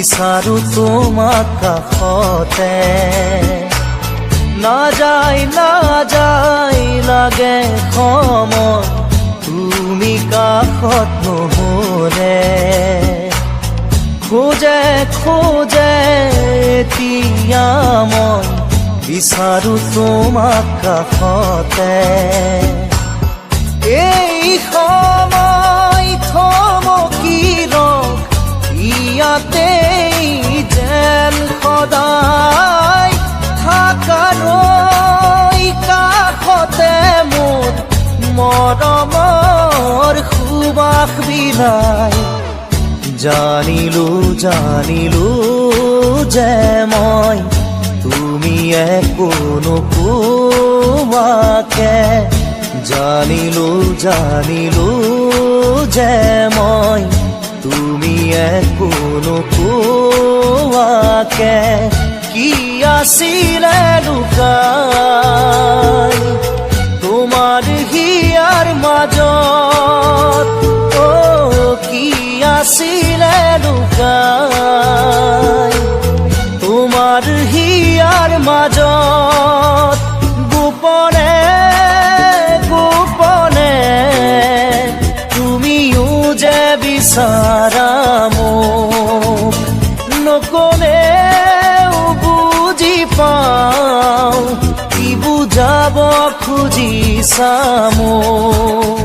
বিচাৰো তোমাক কাষতে নাযায় লাগে সময় তুমি কাষত নহলে খোজে এতিয়া মই বিচাৰো তোমাক কাষতে এই সময় থমকি ৰখ ইয়াতে যেন সদায় থাকাৰৈ কাষতে মোৰ মৰমৰ সুবাস বিলাই জানিলো যে মই তুমি একো নোকোৱাকে জানিলো যে মই তুমি একো নোকোৱাকে কি আছিলে লুকাই তোমাৰ হিয়াৰ মাজত কি আছিলে লুকাই তোমাৰ হিয়াৰ মাজত গোপনে তুমিও যে বিচাৰা মোক নকলেও বুজি পাওঁ কি বুজাব খুজিছা মোক